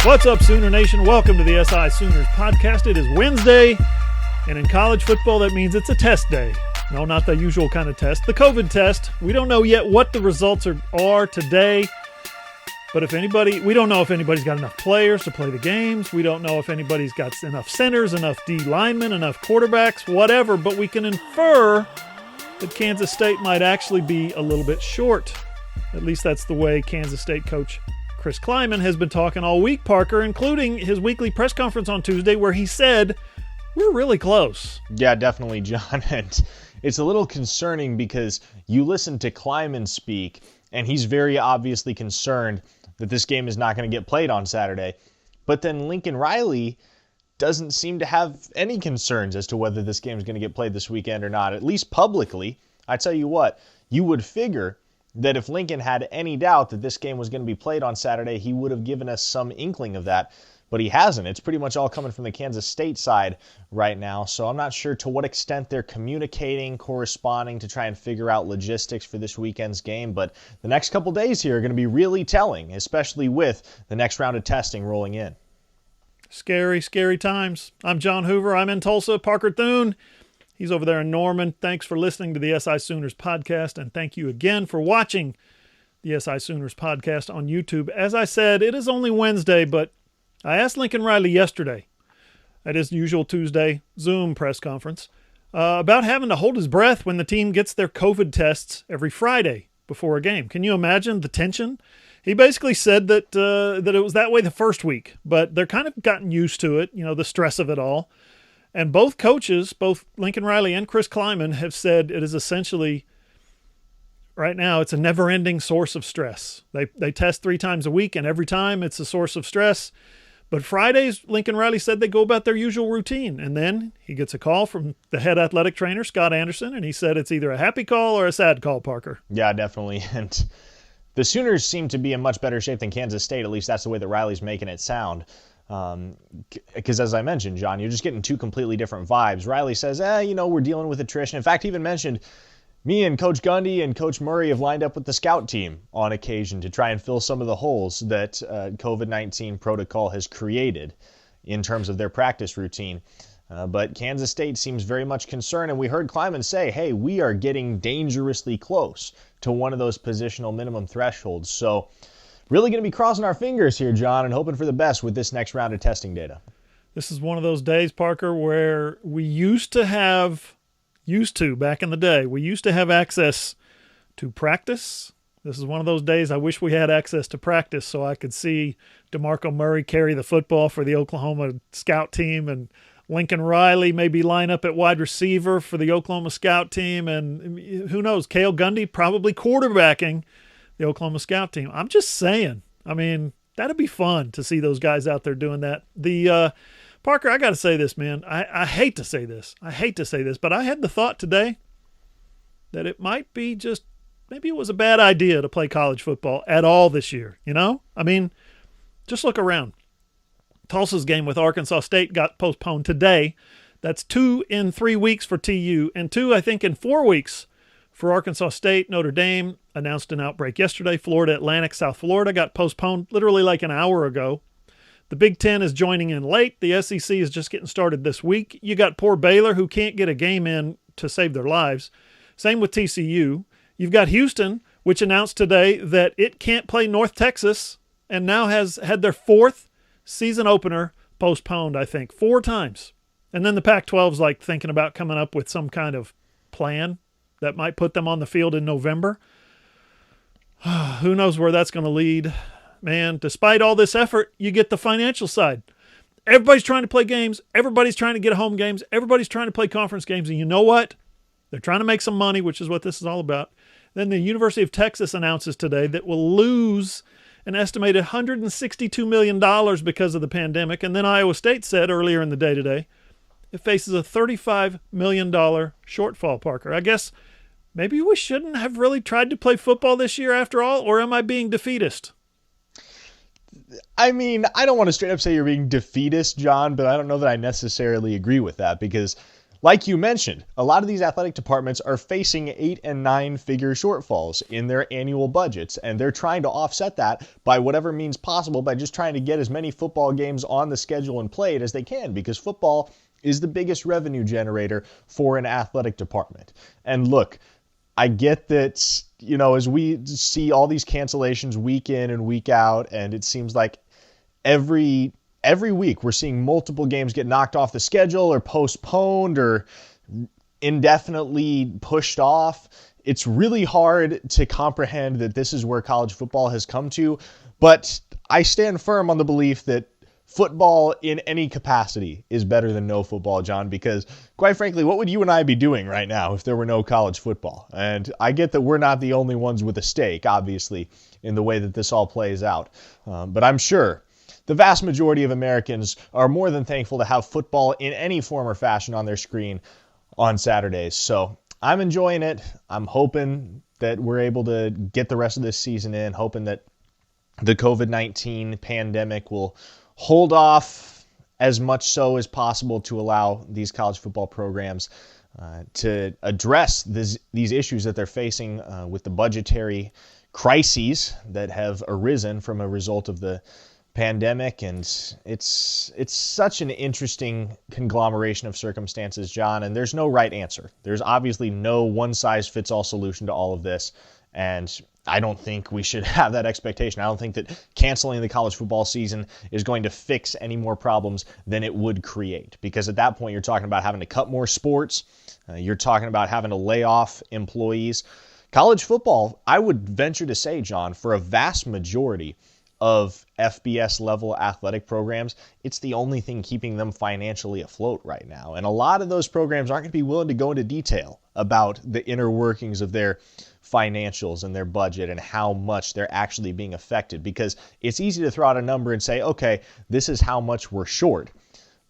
What's up, Sooner Nation? Welcome to the SI Sooners podcast. It is Wednesday, and in college football, that means it's a test day. No, not the usual kind of test, the COVID test. We don't know yet what the results are today, but we don't know if anybody's got enough players to play the games. We don't know if anybody's got enough centers, enough D linemen, enough quarterbacks, whatever, but we can infer that Kansas State might actually be a little bit short. At least that's the way Kansas State coach Chris Klieman has been talking all week, Parker, including his weekly press conference on Tuesday where he said, we're really close. Yeah, definitely, John. And it's a little concerning because you listen to Klieman speak, and he's very obviously concerned that this game is not going to get played on Saturday. But then Lincoln Riley doesn't seem to have any concerns as to whether this game is going to get played this weekend or not, at least publicly. I tell you what, you would figure that if Lincoln had any doubt that this game was going to be played on Saturday, he would have given us some inkling of that, but he hasn't. It's pretty much all coming from the Kansas State side right now, so I'm not sure to what extent they're communicating, corresponding to try and figure out logistics for this weekend's game, but the next couple days here are going to be really telling, especially with the next round of testing rolling in. Scary, scary times. I'm John Hoover. I'm in Tulsa. Parker Thune, he's over there in Norman. Thanks for listening to the SI Sooners podcast, and thank you again for watching the SI Sooners podcast on YouTube. As I said, it is only Wednesday, but I asked Lincoln Riley yesterday at his usual Tuesday Zoom press conference about having to hold his breath when the team gets their COVID tests every Friday before a game. Can you imagine the tension? He basically said that it was that way the first week, but they're kind of gotten used to it, the stress of it all. And both coaches, both Lincoln Riley and Chris Klieman, have said it is essentially, right now, it's a never-ending source of stress. They test 3 times a week, and every time it's a source of stress. But Fridays, Lincoln Riley said they go about their usual routine. And then he gets a call from the head athletic trainer, Scott Anderson, and he said it's either a happy call or a sad call, Parker. Yeah, definitely. And the Sooners seem to be in much better shape than Kansas State. At least that's the way that Riley's making it sound. Because as I mentioned, John, you're just getting 2 completely different vibes. Riley says, we're dealing with attrition. In fact, he even mentioned me and Coach Gundy and Coach Murray have lined up with the scout team on occasion to try and fill some of the holes that COVID-19 protocol has created in terms of their practice routine. But Kansas State seems very much concerned, and we heard Klieman say, hey, we are getting dangerously close to one of those positional minimum thresholds. So really going to be crossing our fingers here, John, and hoping for the best with this next round of testing data. This is one of those days, Parker, where we back in the day, we used to have access to practice. This is one of those days I wish we had access to practice so I could see DeMarco Murray carry the football for the Oklahoma scout team and Lincoln Riley maybe line up at wide receiver for the Oklahoma scout team. And who knows, Cale Gundy probably quarterbacking the Oklahoma scout team. I'm just saying, that'd be fun to see those guys out there doing that. Parker, I got to say this, man. I hate to say this. But I had the thought today that it might be maybe it was a bad idea to play college football at all this year, Just look around. Tulsa's game with Arkansas State got postponed today. That's 2 in 3 weeks for TU, and 2, I think, in 4 weeks for Arkansas State. Notre Dame announced an outbreak yesterday. Florida Atlantic, South Florida got postponed literally like an hour ago. The Big Ten is joining in late. The SEC is just getting started this week. You got poor Baylor, who can't get a game in to save their lives. Same with TCU. You've got Houston, which announced today that it can't play North Texas and now has had their 4th season opener postponed, I think, 4 times. And then the Pac-12's like thinking about coming up with some kind of plan that might put them on the field in November. Who knows where that's going to lead. Man, despite all this effort, you get the financial side. Everybody's trying to play games. Everybody's trying to get home games. Everybody's trying to play conference games. And you know what? They're trying to make some money, which is what this is all about. Then the University of Texas announces today that will lose an estimated $162 million because of the pandemic. And then Iowa State said earlier in the day today, it faces a $35 million shortfall, Parker. I guess maybe we shouldn't have really tried to play football this year after all, or am I being defeatist? I don't want to straight up say you're being defeatist, John, but I don't know that I necessarily agree with that because like you mentioned, a lot of these athletic departments are facing 8 and 9-figure shortfalls in their annual budgets, and they're trying to offset that by whatever means possible by just trying to get as many football games on the schedule and played as they can, because football is the biggest revenue generator for an athletic department. And look, I get that, as we see all these cancellations week in and week out, and it seems like every week we're seeing multiple games get knocked off the schedule or postponed or indefinitely pushed off. It's really hard to comprehend that this is where college football has come to, but I stand firm on the belief that football in any capacity is better than no football, John, because quite frankly, what would you and I be doing right now if there were no college football? And I get that we're not the only ones with a stake, obviously, in the way that this all plays out. But I'm sure the vast majority of Americans are more than thankful to have football in any form or fashion on their screen on Saturdays. So I'm enjoying it. I'm hoping that we're able to get the rest of this season in, hoping that the COVID-19 pandemic will hold off as much so as possible to allow these college football programs to address these issues that they're facing with the budgetary crises that have arisen from a result of the pandemic. And it's such an interesting conglomeration of circumstances, John, and there's no right answer. There's obviously no one-size-fits-all solution to all of this, and I don't think we should have that expectation. I don't think that canceling the college football season is going to fix any more problems than it would create, because at that point you're talking about having to cut more sports, you're talking about having to lay off employees. College football, I would venture to say, John, for a vast majority of FBS level athletic programs, it's the only thing keeping them financially afloat right now. And a lot of those programs aren't going to be willing to go into detail about the inner workings of their financials and their budget and how much they're actually being affected, because it's easy to throw out a number and say, okay, this is how much we're short.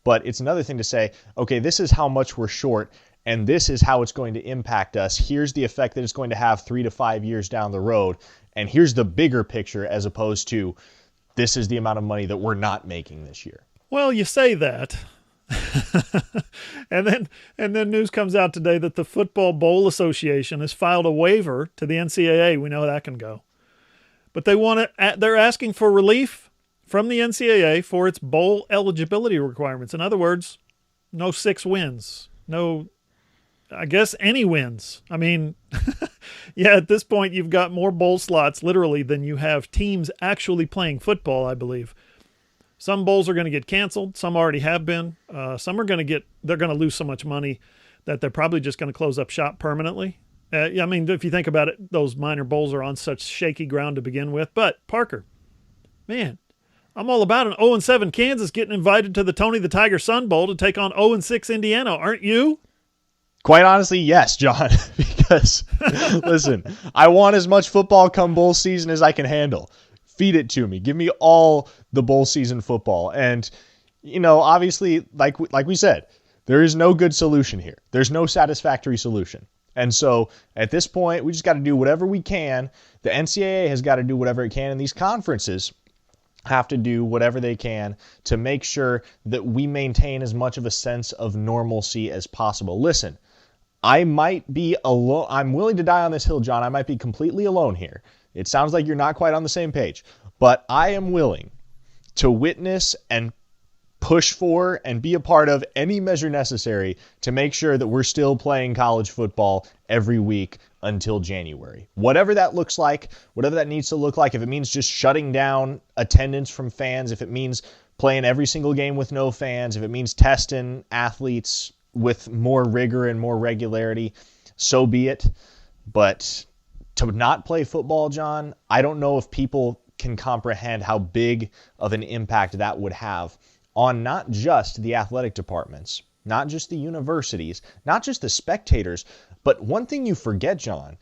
But it's another thing to say, okay, this is how much we're short, and this is how it's going to impact us. Here's the effect that it's going to have 3 to 5 years down the road. And here's the bigger picture, as opposed to this is the amount of money that we're not making this year. Well, you say that. and then news comes out today that the Football Bowl Association has filed a waiver to the NCAA. We know how that can go. But they're asking for relief from the NCAA for its bowl eligibility requirements. In other words, no 6 wins. No, I guess, any wins. I mean, yeah, at this point, you've got more bowl slots literally than you have teams actually playing football, I believe. Some bowls are going to get canceled. Some already have been. Some are going to they're going to lose so much money that they're probably just going to close up shop permanently. I mean, if you think about it, those minor bowls are on such shaky ground to begin with. But Parker, man, I'm all about an 0-7 Kansas getting invited to the Tony the Tiger Sun Bowl to take on 0-6 Indiana, aren't you? Quite honestly, yes, John, because, listen, I want as much football come bowl season as I can handle. Feed it to me. Give me all the bowl season football. And, obviously, like we said, there is no good solution here. There's no satisfactory solution. And so at this point, we just got to do whatever we can. The NCAA has got to do whatever it can, and these conferences have to do whatever they can to make sure that we maintain as much of a sense of normalcy as possible. Listen, I might be alone. I'm willing to die on this hill, John. I might be completely alone here. It sounds like you're not quite on the same page, but I am willing to witness and push for and be a part of any measure necessary to make sure that we're still playing college football every week until January. Whatever that looks like, whatever that needs to look like, if it means just shutting down attendance from fans, if it means playing every single game with no fans, if it means testing athletes with more rigor and more regularity, so be it. But to not play football, John, I don't know if people can comprehend how big of an impact that would have on not just the athletic departments, not just the universities, not just the spectators, but one thing you forget, John,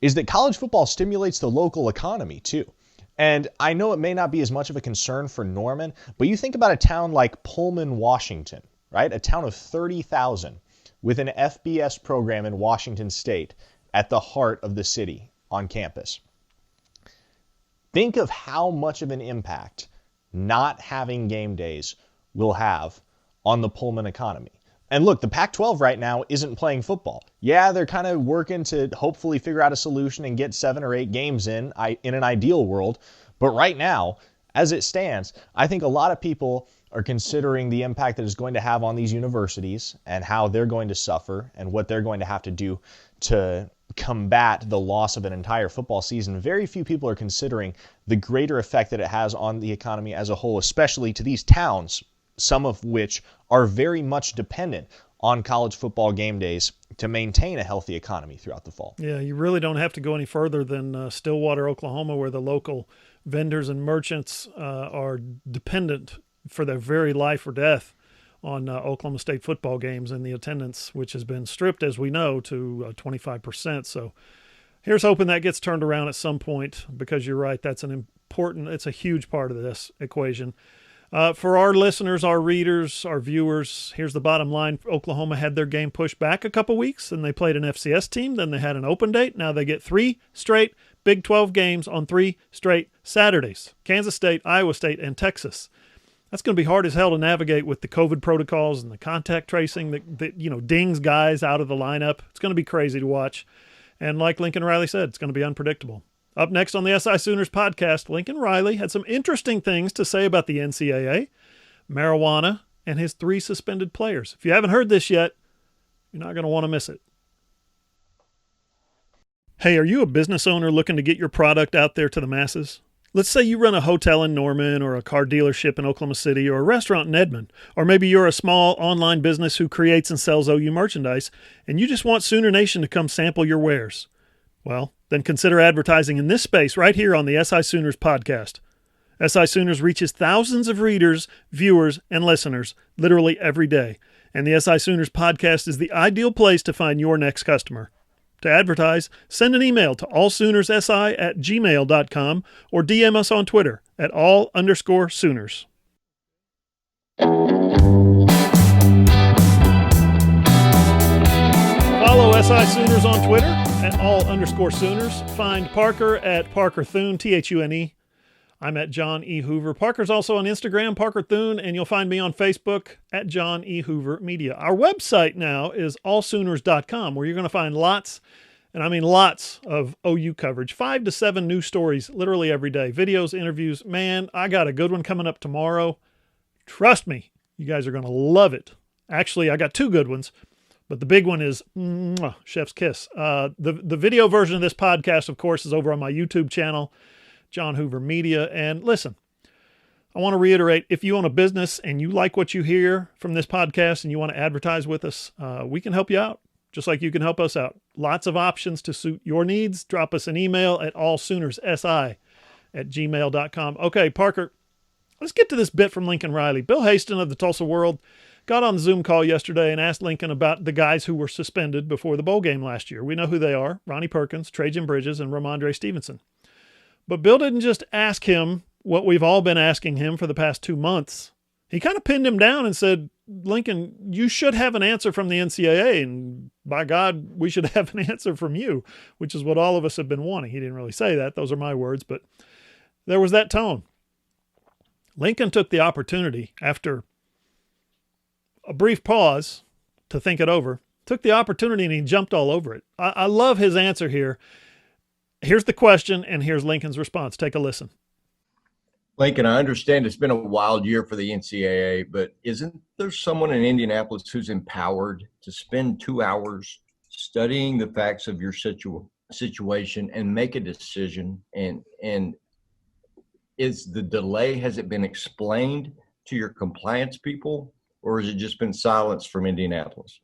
is that college football stimulates the local economy too. And I know it may not be as much of a concern for Norman, but you think about a town like Pullman, Washington, right? A town of 30,000 with an FBS program in Washington State at the heart of the city on campus. Think of how much of an impact not having game days will have on the Pullman economy. And look, the Pac-12 right now isn't playing football. Yeah, they're kind of working to hopefully figure out a solution and get 7 or 8 games in an ideal world. But right now, as it stands, I think a lot of people are considering the impact that it's going to have on these universities and how they're going to suffer and what they're going to have to do to combat the loss of an entire football season. Very few people are considering the greater effect that it has on the economy as a whole, especially to these towns, some of which are very much dependent on college football game days to maintain a healthy economy throughout the fall. Yeah, you really don't have to go any further than Stillwater, Oklahoma, where the local vendors and merchants are dependent for their very life or death on Oklahoma State football games, and the attendance, which has been stripped, as we know, to 25%. So here's hoping that gets turned around at some point, because you're right, it's a huge part of this equation. For our listeners, our readers, our viewers, here's the bottom line. Oklahoma had their game pushed back a couple weeks, and they played an FCS team. Then they had an open date. Now they get 3 straight Big 12 games on 3 straight Saturdays. Kansas State, Iowa State, and Texas. That's going to be hard as hell to navigate with the COVID protocols and the contact tracing that dings guys out of the lineup. It's going to be crazy to watch. And like Lincoln Riley said, it's going to be unpredictable. Up next on the SI Sooners podcast, Lincoln Riley had some interesting things to say about the NCAA, marijuana, and his 3 suspended players. If you haven't heard this yet, you're not going to want to miss it. Hey, are you a business owner looking to get your product out there to the masses? Let's say you run a hotel in Norman, or a car dealership in Oklahoma City, or a restaurant in Edmond, or maybe you're a small online business who creates and sells OU merchandise, and you just want Sooner Nation to come sample your wares. Well, then consider advertising in this space right here on the SI Sooners podcast. SI Sooners reaches thousands of readers, viewers, and listeners literally every day, and the SI Sooners podcast is the ideal place to find your next customer. To advertise, send an email to allsoonersi@gmail.com or DM us on Twitter at @all_Sooners. Follow SI Sooners on Twitter at @all_Sooners. Find Parker at Parker Thune, Thune. I'm at John E. Hoover. Parker's also on Instagram, Parker Thune, and you'll find me on Facebook at John E. Hoover Media. Our website now is allsooners.com, where you're going to find lots, and I mean lots, of OU coverage. 5 to 7 new stories literally every day. Videos, interviews. Man, I got a good one coming up tomorrow. Trust me, you guys are going to love it. Actually, I got 2 good ones, but the big one is chef's kiss. The video version of this podcast, of course, is over on my YouTube channel, John Hoover Media. And listen, I want to reiterate, if you own a business and you like what you hear from this podcast and you want to advertise with us, we can help you out, just like you can help us out. Lots of options to suit your needs. Drop us an email at allsoonersi@gmail.com. Okay, Parker, let's get to this bit from Lincoln Riley. Bill Haston of the Tulsa World got on the Zoom call yesterday and asked Lincoln about the guys who were suspended before the bowl game last year. We know who they are: Ronnie Perkins, Trajan Bridges, and Ramondre Stevenson. But Bill didn't just ask him what we've all been asking him for the past 2 months. He kind of pinned him down and said, Lincoln, you should have an answer from the NCAA, and by God, we should have an answer from you, which is what all of us have been wanting. He didn't really say that. Those are my words, but there was that tone. Lincoln took the opportunity, after a brief pause to think it over, took the opportunity and he jumped all over it. I love his answer here. Here's the question, and here's Lincoln's response. Take a listen. Lincoln, I understand it's been a wild year for the NCAA, but isn't there someone in Indianapolis who's empowered to spend 2 hours studying the facts of your situation and make a decision? And is the delay, has it been explained to your compliance people, or has it just been silence from Indianapolis?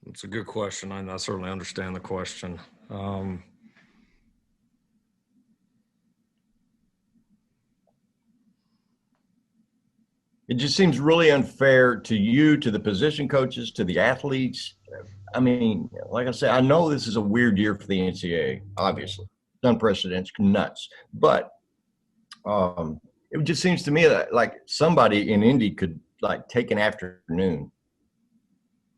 It's a good question. I certainly understand the question. It just seems really unfair to you, to the position coaches, to the athletes. I mean, like I said, I know this is a weird year for the NCAA, obviously. It's unprecedented, nuts. But it just seems to me that like somebody in Indy could like take an afternoon,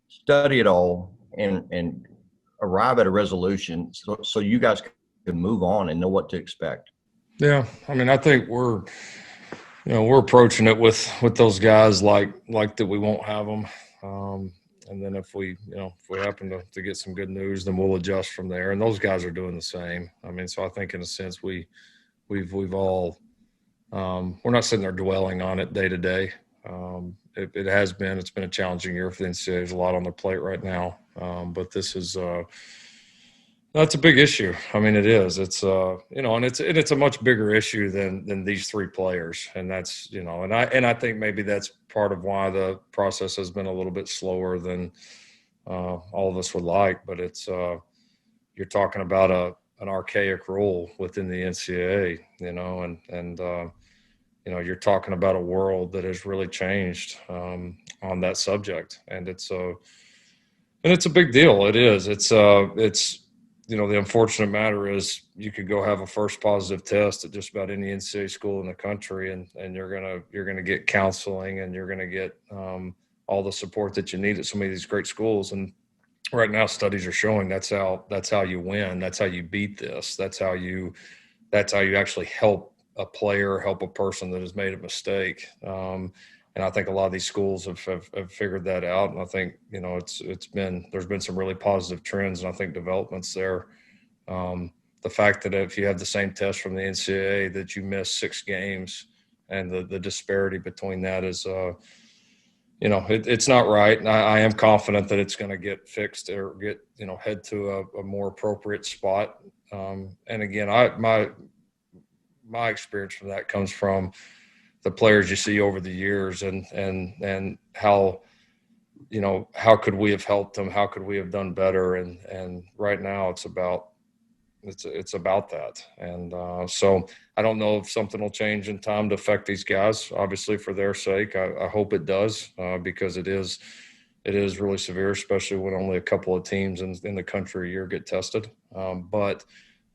study it all, and arrive at a resolution so you guys can move on and know what to expect. Yeah, I mean, I think we're approaching it with those guys like that we won't have them, and then if we happen to get some good news, then we'll adjust from there. And those guys are doing the same. I mean, so I think in a sense we've all we're not sitting there dwelling on it day to day. It's been a challenging year for the NCAA. There's a lot on their plate right now, but this is. That's a big issue. I mean, it is. It's and it's a much bigger issue than these three players, and that's and I think maybe that's part of why the process has been a little bit slower than all of us would like. But it's you're talking about an archaic rule within the NCAA, and you're talking about a world that has really changed on that subject, and it's a big deal. It is. It's the unfortunate matter is you could go have a first positive test at just about any NCAA school in the country, and you're gonna get counseling, and you're gonna get all the support that you need at so many of these great schools. And right now, studies are showing that's how you win. That's how you beat this. That's how you actually help a player, help a person that has made a mistake. And I think a lot of these schools have figured that out. And I think, there's been some really positive trends, and I think developments there. The fact that if you have the same test from the NCAA that you miss 6 games, and the disparity between that is, it's not right. And I am confident that it's going to get fixed or get, head to a more appropriate spot. And again, my experience from that comes from the players you see over the years, and how could we have helped them? How could we have done better? And right now it's about that. And so I don't know if something will change in time to affect these guys, obviously for their sake. I hope it does, because it is really severe, especially when only a couple of teams in the country a year get tested. But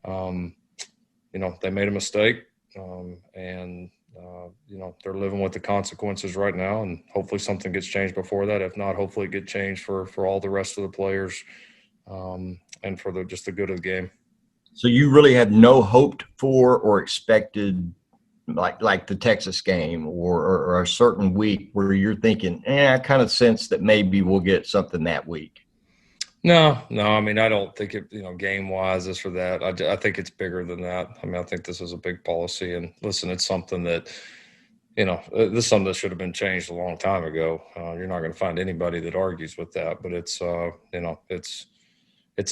they made a mistake, and they're living with the consequences right now, and hopefully something gets changed before that. If not, hopefully it gets changed for all the rest of the players, and for just the good of the game. So you really had no hoped for or expected, like the Texas game or a certain week where you're thinking, I kind of sense that maybe we'll get something that week. No. I mean, I don't think it, game wise, this or that. I think it's bigger than that. I mean, I think this is a big policy, and listen, it's something that, this is something that should have been changed a long time ago. You're not going to find anybody that argues with that, but it's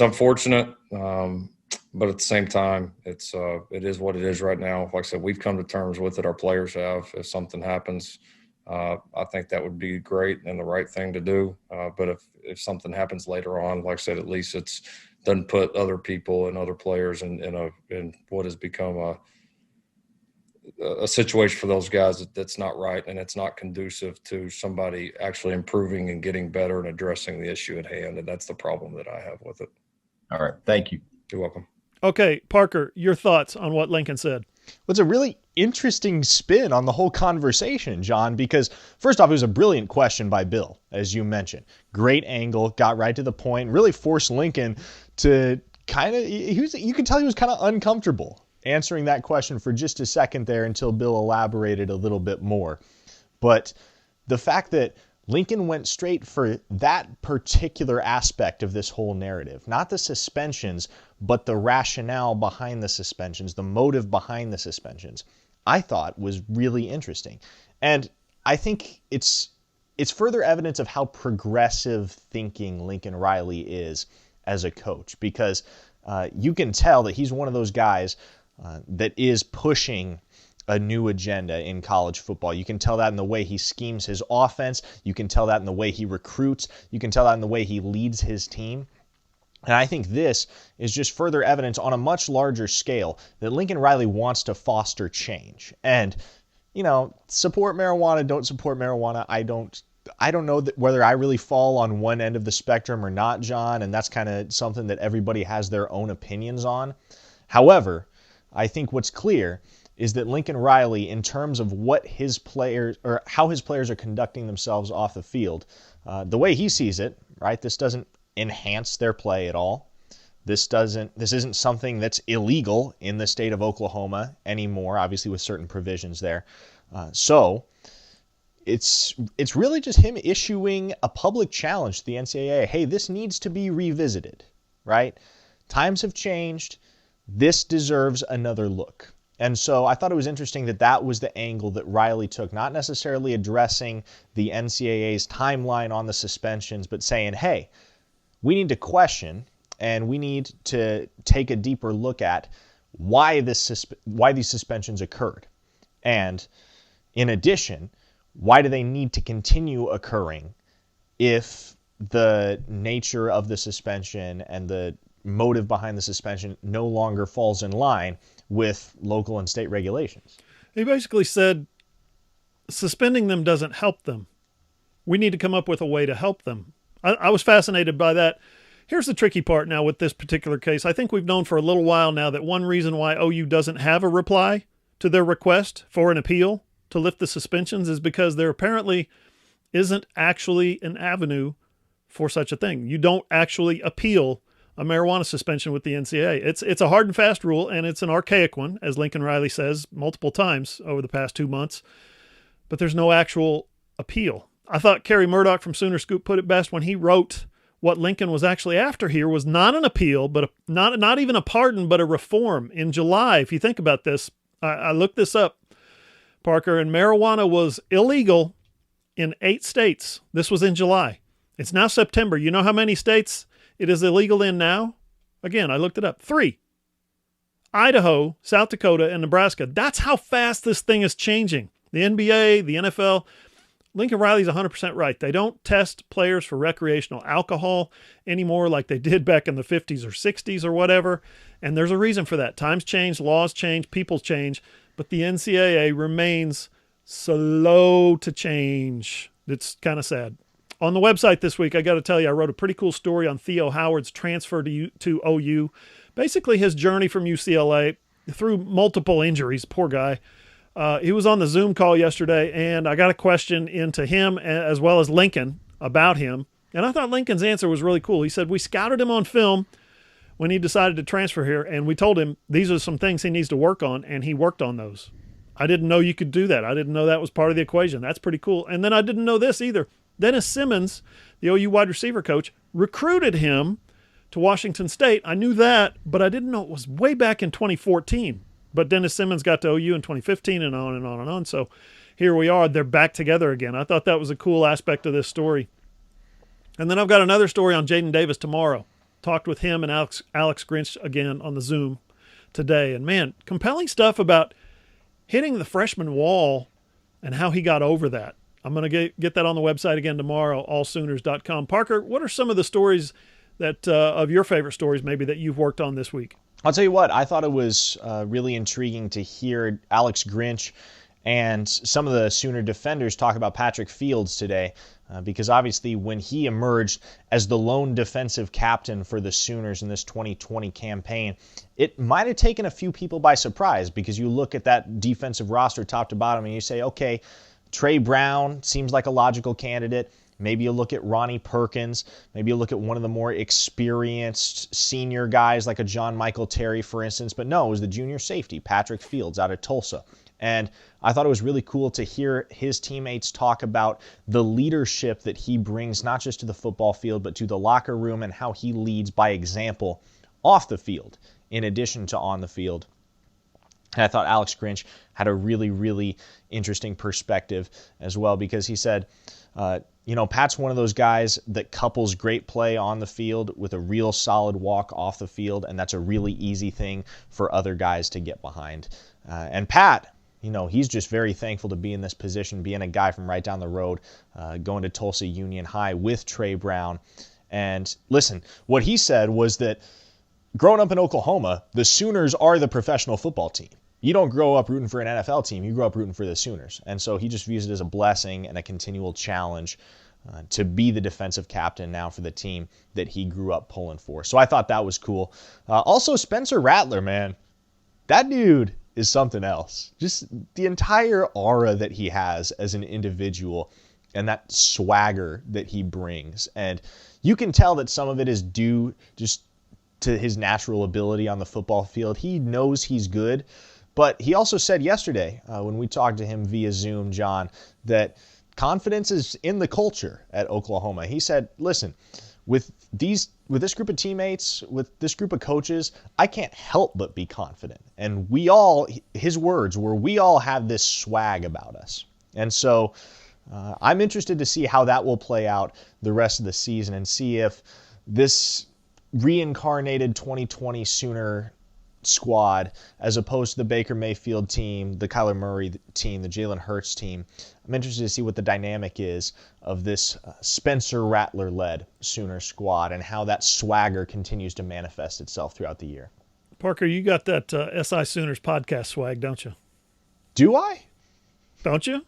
unfortunate. But at the same time, it is what it is right now. Like I said, we've come to terms with it. Our players have. If something happens, I think that would be great and the right thing to do. But if something happens later on, like I said, at least it doesn't put other people and other players in what has become a situation for those guys that's not right, and it's not conducive to somebody actually improving and getting better and addressing the issue at hand. And that's the problem that I have with it. All right. Thank you. You're welcome. Okay, Parker, your thoughts on what Lincoln said? Well, it's a really interesting spin on the whole conversation, John, because first off, it was a brilliant question by Bill, as you mentioned. Great angle, got right to the point, really forced Lincoln to you could tell he was kind of uncomfortable answering that question for just a second there until Bill elaborated a little bit more. But the fact that Lincoln went straight for that particular aspect of this whole narrative, not the suspensions, but the rationale behind the suspensions, the motive behind the suspensions, I thought was really interesting. And I think it's further evidence of how progressive thinking Lincoln Riley is as a coach, because you can tell that he's one of those guys that is pushing a new agenda in college football. You can tell that in the way he schemes his offense. You can tell that in the way he recruits. You can tell that in the way he leads his team. And I think this is just further evidence on a much larger scale that Lincoln Riley wants to foster change. And, support marijuana, don't support marijuana. I don't know whether I really fall on one end of the spectrum or not, John, and that's kind of something that everybody has their own opinions on. However, I think what's clear is that Lincoln Riley, in terms of what his players or how his players are conducting themselves off the field, the way he sees it, right? This doesn't enhance their play at all. This isn't something that's illegal in the state of Oklahoma anymore, obviously with certain provisions there. So it's really just him issuing a public challenge to the NCAA. Hey, this needs to be revisited, right? Times have changed. This deserves another look. And so I thought it was interesting that that was the angle that Riley took, not necessarily addressing the NCAA's timeline on the suspensions, but saying, hey, we need to question and we need to take a deeper look at why these suspensions occurred. And in addition, why do they need to continue occurring if the nature of the suspension and the motive behind the suspension no longer falls in line with local and state regulations? He basically said suspending them doesn't help them. We need to come up with a way to help them. I was fascinated by that. Here's the tricky part now with this particular case. I think we've known for a little while now that one reason why OU doesn't have a reply to their request for an appeal to lift the suspensions is because there apparently isn't actually an avenue for such a thing. You don't actually appeal a marijuana suspension with the NCAA. It's a hard and fast rule, and it's an archaic one, as Lincoln Riley says multiple times over the past 2 months, but there's no actual appeal. I thought Kerry Murdoch from Sooner Scoop put it best when he wrote what Lincoln was actually after here was not an appeal, but not even a pardon, but a reform. In July, if you think about this, I looked this up, Parker, and marijuana was illegal in 8 states. This was in July. It's now September. You know how many states it is illegal in now? Again, I looked it up. 3. Idaho, South Dakota, and Nebraska. That's how fast this thing is changing. The NBA, the NFL. Lincoln Riley's 100% right. They don't test players for recreational alcohol anymore like they did back in the 50s or 60s or whatever. And there's a reason for that. Times change, laws change, people change. But the NCAA remains slow to change. It's kind of sad. On the website this week, I got to tell you, I wrote a pretty cool story on Theo Howard's transfer to OU. Basically, his journey from UCLA through multiple injuries. Poor guy. He was on the Zoom call yesterday, and I got a question into him as well as Lincoln about him. And I thought Lincoln's answer was really cool. He said, we scouted him on film when he decided to transfer here, and we told him these are some things he needs to work on, and he worked on those. I didn't know you could do that. I didn't know that was part of the equation. That's pretty cool. And then I didn't know this either. Dennis Simmons, the OU wide receiver coach, recruited him to Washington State. I knew that, but I didn't know it was way back in 2014. But Dennis Simmons got to OU in 2015 and on and on and on. So here we are. They're back together again. I thought that was a cool aspect of this story. And then I've got another story on Jaden Davis tomorrow. Talked with him and Alex Grinch again on the Zoom today. And, man, compelling stuff about hitting the freshman wall and how he got over that. I'm going to get that on the website again tomorrow, allsooners.com. Parker, what are some of the stories that of your favorite stories maybe that you've worked on this week? I'll tell you what, I thought it was really intriguing to hear Alex Grinch and some of the Sooner defenders talk about Patrick Fields today, because obviously when he emerged as the lone defensive captain for the Sooners in this 2020 campaign, it might have taken a few people by surprise, because you look at that defensive roster top to bottom and you say, okay, Trey Brown seems like a logical candidate. Maybe you look at Ronnie Perkins. Maybe you look at one of the more experienced senior guys like a John Michael Terry, for instance. But no, it was the junior safety, Patrick Fields, out of Tulsa. And I thought it was really cool to hear his teammates talk about the leadership that he brings, not just to the football field, but to the locker room, and how he leads by example off the field, in addition to on the field. And I thought Alex Grinch had a really, really interesting perspective as well, because he said, Pat's one of those guys that couples great play on the field with a real solid walk off the field, and that's a really easy thing for other guys to get behind. And Pat, he's just very thankful to be in this position, being a guy from right down the road, going to Tulsa Union High with Trey Brown. And listen, what he said was that growing up in Oklahoma, the Sooners are the professional football team. You don't grow up rooting for an NFL team. You grow up rooting for the Sooners. And so he just views it as a blessing and a continual challenge to be the defensive captain now for the team that he grew up pulling for. So I thought that was cool. Also, Spencer Rattler, man. That dude is something else. Just the entire aura that he has as an individual and that swagger that he brings. And you can tell that some of it is due just to his natural ability on the football field. He knows he's good. But he also said yesterday, when we talked to him via Zoom, John, that confidence is in the culture at Oklahoma. He said, listen, with this group of teammates, with this group of coaches, I can't help but be confident. And his words were, we all have this swag about us. And so I'm interested to see how that will play out the rest of the season and see if this reincarnated 2020 Sooner squad, as opposed to the Baker Mayfield team, the Kyler Murray team, the Jalen Hurts team. I'm interested to see what the dynamic is of this Spencer Rattler-led Sooner squad and how that swagger continues to manifest itself throughout the year. Parker, you got that SI Sooners podcast swag, don't you? Do I? Don't you?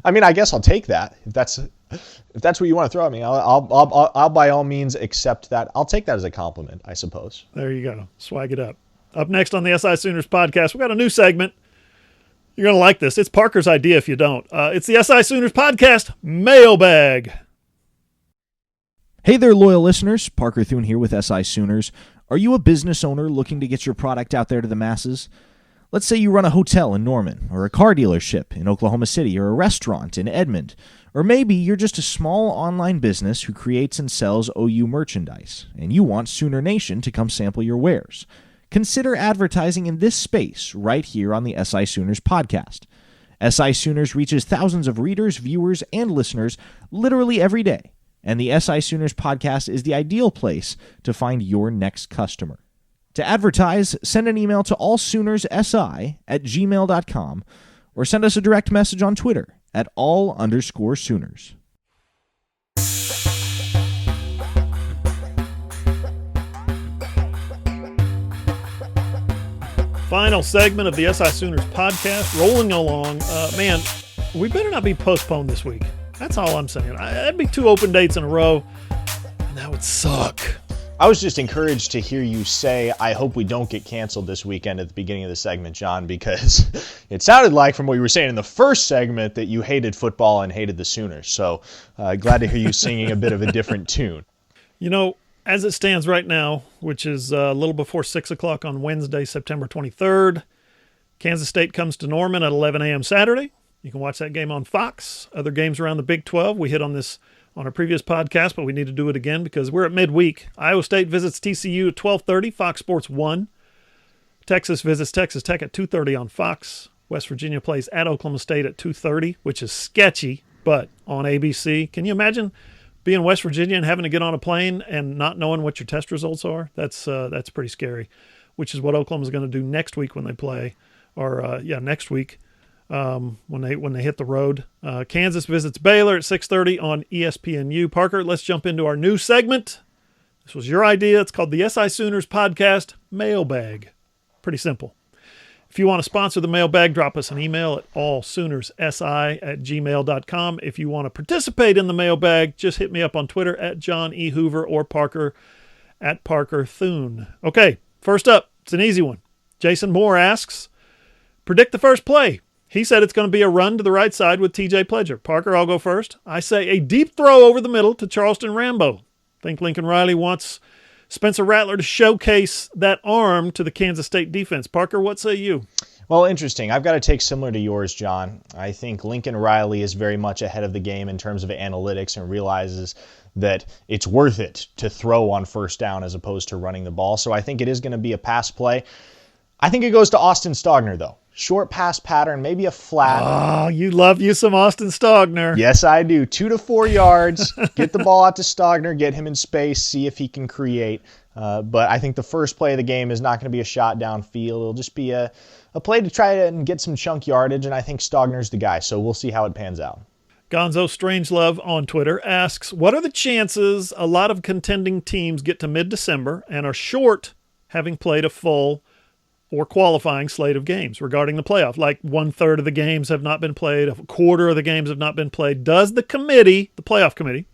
I mean, I guess I'll take that. If that's what you want to throw at me, I'll by all means accept that. I'll take that as a compliment, I suppose. There you go. Swag it up. Up next on the SI Sooners podcast, we got a new segment. You're going to like this. It's Parker's idea if you don't. It's the SI Sooners podcast Mailbag. Hey there, loyal listeners. Parker Thune here with SI Sooners. Are you a business owner looking to get your product out there to the masses? Let's say you run a hotel in Norman, or a car dealership in Oklahoma City, or a restaurant in Edmond. Or maybe you're just a small online business who creates and sells OU merchandise, and you want Sooner Nation to come sample your wares. Consider advertising in this space right here on the SI Sooners podcast. SI Sooners reaches thousands of readers, viewers, and listeners literally every day, and the SI Sooners podcast is the ideal place to find your next customer. To advertise, send an email to allsoonersi@gmail.com or send us a direct message on Twitter at @all_Sooners. Final segment of the SI Sooners podcast, rolling along. Man, we better not be postponed this week. That's all I'm saying. That'd be 2 open dates in a row, and that would suck. I was just encouraged to hear you say, I hope we don't get canceled this weekend at the beginning of the segment, John, because it sounded like from what you were saying in the first segment that you hated football and hated the Sooners. So glad to hear you singing a bit of a different tune. You know, as it stands right now, which is a little before 6 o'clock on Wednesday, September 23rd, Kansas State comes to Norman at 11 a.m. Saturday. You can watch that game on Fox. Other games around the Big 12, we hit on this on our previous podcast, but we need to do it again because we're at midweek. Iowa State visits TCU at 12:30, Fox Sports 1. Texas visits Texas Tech at 2:30 on Fox. West Virginia plays at Oklahoma State at 2:30, which is sketchy, but on ABC. Can you imagine being West Virginia and having to get on a plane and not knowing what your test results are? That's pretty scary, which is what Oklahoma's going to do next week when they play, next week. When they hit the road. Kansas visits Baylor at 6:30 on ESPNU. Parker, let's jump into our new segment. This was your idea. It's called the SI Sooners Podcast Mailbag. Pretty simple. If you want to sponsor the mailbag, drop us an email at allsoonersi@gmail.com. If you want to participate in the mailbag, just hit me up on Twitter at John E. Hoover or Parker at Parker Thune. Okay, first up, it's an easy one. Jason Moore asks, predict the first play. He said it's going to be a run to the right side with TJ Pledger. Parker, I'll go first. I say a deep throw over the middle to Charleston Rambo. Think Lincoln Riley wants Spencer Rattler to showcase that arm to the Kansas State defense. Parker, what say you? Well, interesting. I've got to take similar to yours, John. I think Lincoln Riley is very much ahead of the game in terms of analytics and realizes that it's worth it to throw on first down as opposed to running the ball. So I think it is going to be a pass play. I think it goes to Austin Stogner, though. Short pass pattern, maybe a flat. Oh, you love you some Austin Stogner. Yes, I do. 2 to 4 yards. Get the ball out to Stogner, get him in space, see if he can create. But I think the first play of the game is not going to be a shot downfield. It'll just be a play to try and get some chunk yardage, and I think Stogner's the guy. So we'll see how it pans out. Gonzo Strangelove on Twitter asks, what are the chances a lot of contending teams get to mid-December and are short having played a full or qualifying slate of games regarding the playoff? Like 1/3 of the games have not been played, a quarter of the games have not been played. Does the committee, the playoff committee,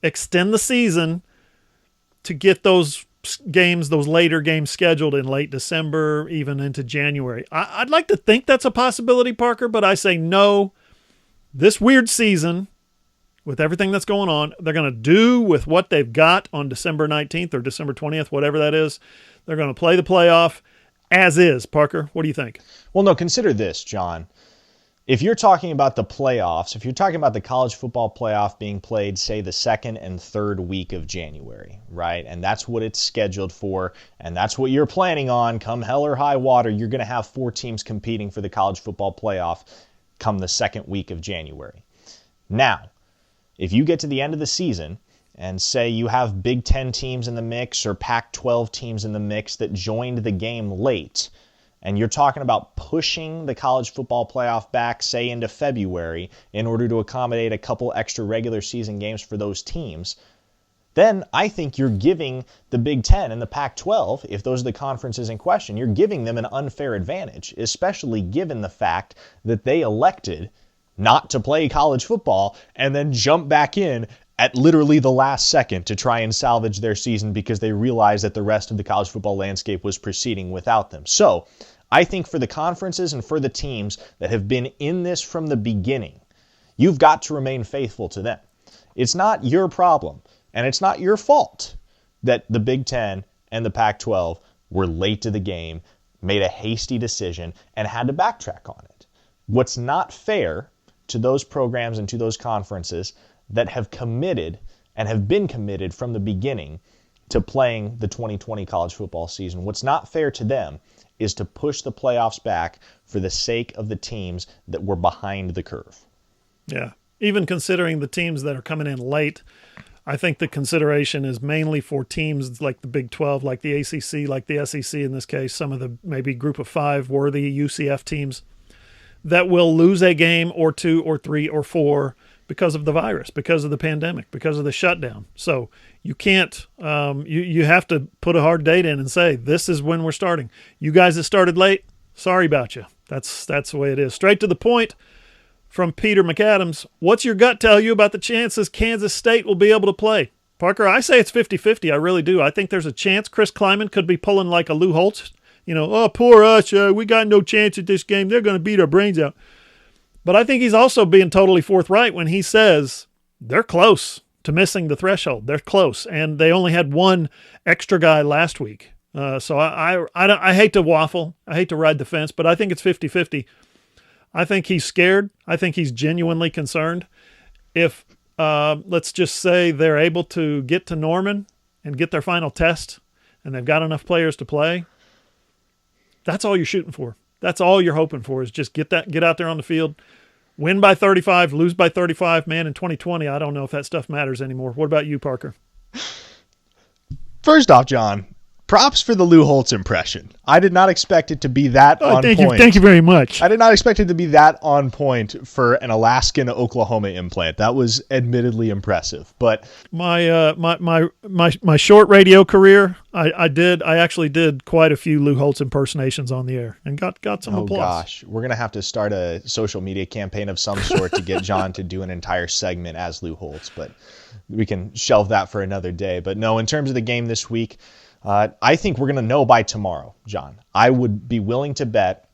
extend the season to get those games, those later games scheduled in late December, even into January? I'd like to think that's a possibility, Parker, but I say no. This weird season with everything that's going on. They're going to do with what they've got on December 19th or December 20th, whatever that is. They're going to play the playoff as is. Parker, what do you think? Well, no, consider this, John. If you're talking about the playoffs, if you're talking about the college football playoff being played, say, the second and third week of January, right? And that's what it's scheduled for, and that's what you're planning on, come hell or high water, you're going to have 4 teams competing for the college football playoff come the second week of January. Now, if you get to the end of the season and say you have Big Ten teams in the mix or Pac-12 teams in the mix that joined the game late, and you're talking about pushing the college football playoff back, say, into February in order to accommodate a couple extra regular season games for those teams, then I think you're giving the Big Ten and the Pac-12, if those are the conferences in question, you're giving them an unfair advantage, especially given the fact that they elected not to play college football and then jump back in at literally the last second to try and salvage their season because they realized that the rest of the college football landscape was proceeding without them. So I think for the conferences and for the teams that have been in this from the beginning, you've got to remain faithful to them. It's not your problem, and it's not your fault that the Big Ten and the Pac-12 were late to the game, made a hasty decision, and had to backtrack on it. What's not fair to those programs and to those conferences that have committed and have been committed from the beginning to playing the 2020 college football season, what's not fair to them is to push the playoffs back for the sake of the teams that were behind the curve. Yeah. Even considering the teams that are coming in late, I think the consideration is mainly for teams like the Big 12, like the ACC, like the SEC in this case, some of the maybe group of 5 worthy UCF teams that will lose a game or 2 or 3 or 4 because of the virus, because of the pandemic, because of the shutdown. So you can't, you have to put a hard date in and say, this is when we're starting. You guys that started late, sorry about you. That's the way it is. Straight to the point from Peter McAdams. What's your gut tell you about the chances Kansas State will be able to play? Parker, I say it's 50-50. I really do. I think there's a chance Chris Kleiman could be pulling like a Lou Holtz. You know, oh, poor us. We got no chance at this game. They're going to beat our brains out. But I think he's also being totally forthright when he says they're close to missing the threshold. They're close, and they only had 1 extra guy last week. So I hate to waffle. I hate to ride the fence, but I think it's 50-50. I think he's scared. I think he's genuinely concerned. If, let's just say, they're able to get to Norman and get their final test, and they've got enough players to play, that's all you're shooting for. That's all you're hoping for is just get out there on the field, win by 35, lose by 35. Man, in 2020, I don't know if that stuff matters anymore. What about you, Parker? First off, John, props for the Lou Holtz impression. I did not expect it to be that on point. Thank you very much. I did not expect it to be that on point for an Alaskan Oklahoma implant. That was admittedly impressive. But my short radio career, I actually did quite a few Lou Holtz impersonations on the air and got some applause. Oh gosh, we're gonna have to start a social media campaign of some sort to get John to do an entire segment as Lou Holtz, but we can shelve that for another day. But no, in terms of the game this week, I think we're going to know by tomorrow, John. I would be willing to bet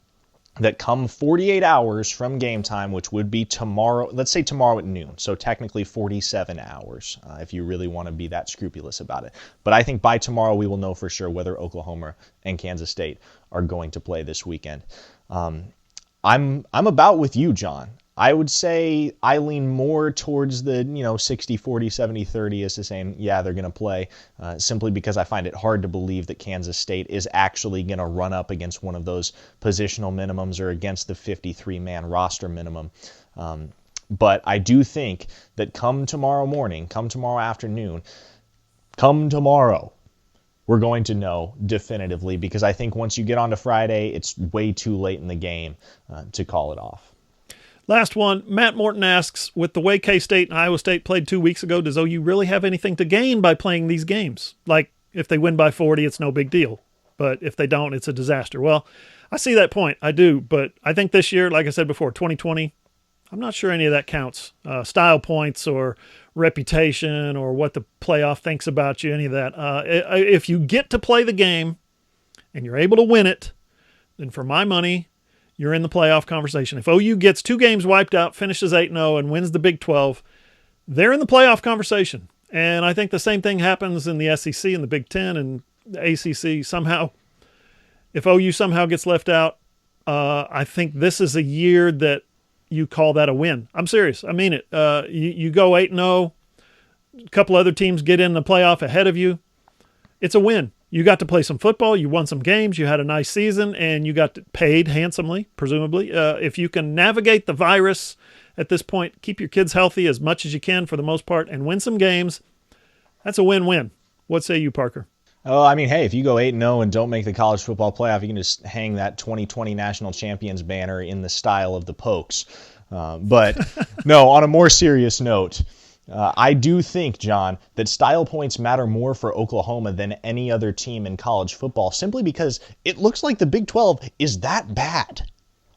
that come 48 hours from game time, which would be tomorrow, let's say tomorrow at noon, so technically 47 hours if you really want to be that scrupulous about it. But I think by tomorrow we will know for sure whether Oklahoma and Kansas State are going to play this weekend. I'm about with you, John. I would say I lean more towards the 60-40, 70-30 as to saying, yeah, they're going to play, simply because I find it hard to believe that Kansas State is actually going to run up against one of those positional minimums or against the 53-man roster minimum. But I do think that come tomorrow morning, come tomorrow afternoon, come tomorrow, we're going to know definitively, because I think once you get on to Friday, it's way too late in the game to call it off. Last one, Matt Morton asks, with the way K-State and Iowa State played 2 weeks ago, does OU really have anything to gain by playing these games? Like, if they win by 40, it's no big deal. But if they don't, it's a disaster. Well, I see that point. I do. But I think this year, like I said before, 2020, I'm not sure any of that counts. Style points or reputation or what the playoff thinks about you, any of that. If you get to play the game and you're able to win it, then for my money, you're in the playoff conversation. If OU gets 2 games wiped out, finishes 8-0, and wins the Big 12, they're in the playoff conversation. And I think the same thing happens in the SEC and the Big Ten and the ACC somehow. If OU somehow gets left out, I think this is a year that you call that a win. I'm serious. I mean it. You go 8-0. A couple other teams get in the playoff ahead of you. It's a win. You got to play some football. You won some games. You had a nice season, and you got paid handsomely, presumably. If you can navigate the virus at this point, keep your kids healthy as much as you can for the most part, and win some games, that's a win-win. What say you, Parker? Oh, I mean, hey, if you go 8-0 and don't make the college football playoff, you can just hang that 2020 National Champions banner in the style of the Pokes. But no, on a more serious note, I do think, John, that style points matter more for Oklahoma than any other team in college football, simply because it looks like the Big 12 is that bad.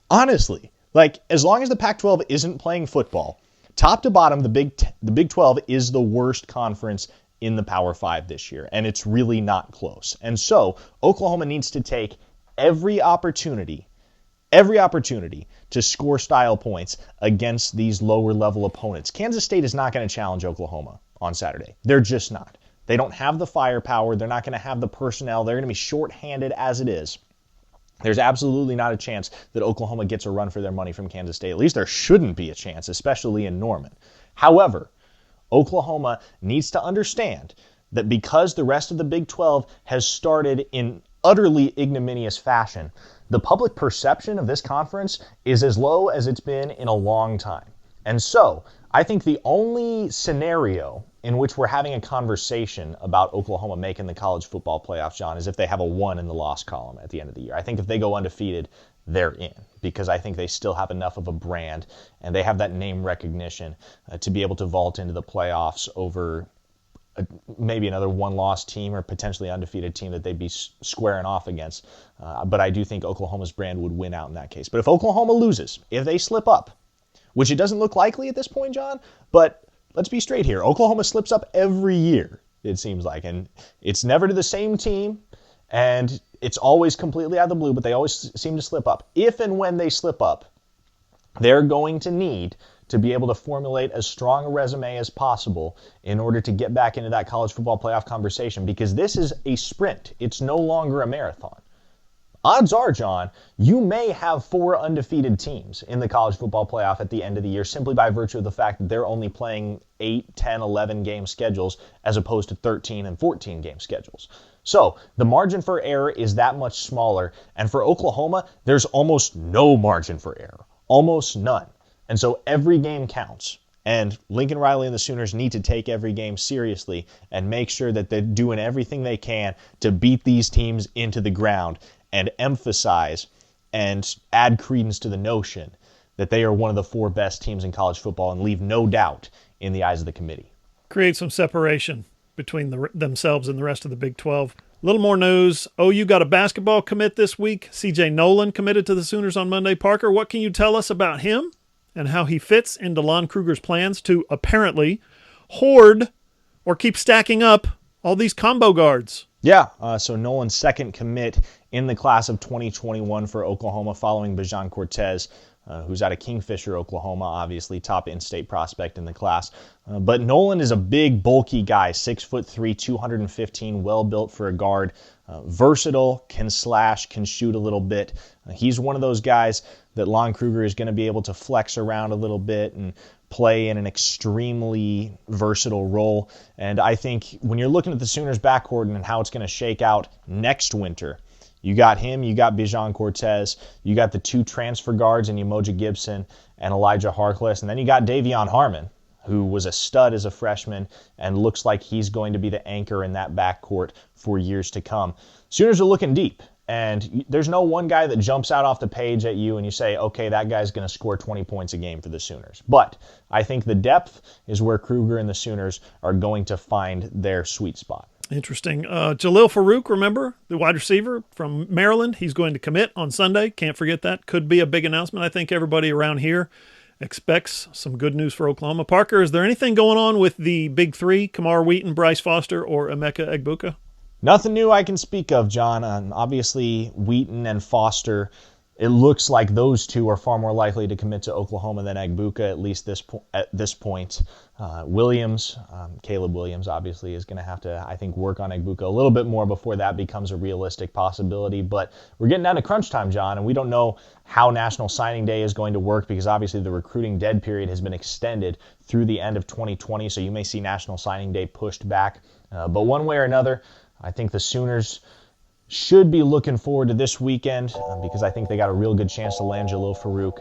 Honestly, like, as long as the Pac-12 isn't playing football, top to bottom, the Big 12 is the worst conference in the Power 5 this year, and it's really not close. And so Oklahoma needs to take every opportunity to score style points against these lower level opponents. Kansas State is not going to challenge Oklahoma on Saturday. They're just not. They don't have the firepower. They're not going to have the personnel. They're going to be shorthanded as it is. There's absolutely not a chance that Oklahoma gets a run for their money from Kansas State. At least there shouldn't be a chance, especially in Norman. However, Oklahoma needs to understand that because the rest of the Big 12 has started in utterly ignominious fashion, the public perception of this conference is as low as it's been in a long time. And so, I think the only scenario in which we're having a conversation about Oklahoma making the college football playoffs, John, is if they have a 1 in the loss column at the end of the year. I think if they go undefeated, they're in, because I think they still have enough of a brand and they have that name recognition to be able to vault into the playoffs over maybe another one-loss team or potentially undefeated team that they'd be squaring off against. But I do think Oklahoma's brand would win out in that case. But if Oklahoma loses, if they slip up, which it doesn't look likely at this point, John, but let's be straight here. Oklahoma slips up every year, it seems like, and it's never to the same team, and it's always completely out of the blue, but they always seem to slip up. If and when they slip up, they're going to need to be able to formulate as strong a resume as possible in order to get back into that college football playoff conversation, because this is a sprint. It's no longer a marathon. Odds are, John, you may have 4 undefeated teams in the college football playoff at the end of the year simply by virtue of the fact that they're only playing 8, 10, 11 game schedules as opposed to 13 and 14 game schedules. So the margin for error is that much smaller, and for Oklahoma, there's almost no margin for error, almost none. And so every game counts, and Lincoln Riley and the Sooners need to take every game seriously and make sure that they're doing everything they can to beat these teams into the ground and emphasize and add credence to the notion that they are one of the 4 best teams in college football and leave no doubt in the eyes of the committee. Create some separation between themselves and the rest of the Big 12. A little more news. OU got a basketball commit this week. C.J. Nolan committed to the Sooners on Monday. Parker, what can you tell us about him and how he fits into Lon Kruger's plans to apparently hoard or keep stacking up all these combo guards? Yeah, so Nolan's second commit in the class of 2021 for Oklahoma following Bijan Cortez, who's out of Kingfisher, Oklahoma, obviously top in-state prospect in the class. But Nolan is a big, bulky guy, 6'3", 215, well-built for a guard, versatile, can slash, can shoot a little bit. He's one of those guys that Lon Kruger is going to be able to flex around a little bit and play in an extremely versatile role. And I think when you're looking at the Sooners backcourt and how it's going to shake out next winter, you got him, you got Bijan Cortez, you got the 2 transfer guards in Umoja Gibson and Elijah Harkless, and then you got Davion Harmon, who was a stud as a freshman and looks like he's going to be the anchor in that backcourt for years to come. Sooners are looking deep, and there's no one guy that jumps out off the page at you and you say, okay, that guy's going to score 20 points a game for the Sooners. But I think the depth is where Kruger and the Sooners are going to find their sweet spot. Interesting. Jalil Farooq, remember, the wide receiver from Maryland, he's going to commit on Sunday. Can't forget that. Could be a big announcement. I think everybody around here expects some good news for Oklahoma. Parker, is there anything going on with the big 3, Kamar Wheaton, Bryce Foster, or Emeka Egbuka? Nothing new I can speak of, John. Obviously, Wheaton and Foster it looks like those two are far more likely to commit to Oklahoma than Egbuka, at least at this point. Caleb Williams, obviously, is going to have to, I think, work on Egbuka a little bit more before that becomes a realistic possibility. But we're getting down to crunch time, John, and we don't know how National Signing Day is going to work because obviously the recruiting dead period has been extended through the end of 2020, so you may see National Signing Day pushed back. But one way or another, I think the Sooners should be looking forward to this weekend because I think they got a real good chance to land Jalil Farooq.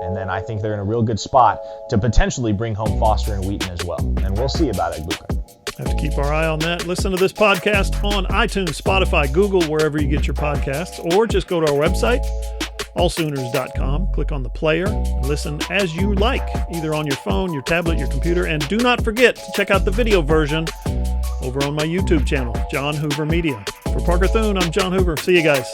And then I think they're in a real good spot to potentially bring home Foster and Wheaton as well. And we'll see about Egbuka. Have to keep our eye on that. Listen to this podcast on iTunes, Spotify, Google, wherever you get your podcasts, or just go to our website, allsooners.com. Click on the player and listen as you like, either on your phone, your tablet, your computer. And do not forget to check out the video version over on my YouTube channel, John Hoover Media. For Parker Thune, I'm John Hoover. See you guys.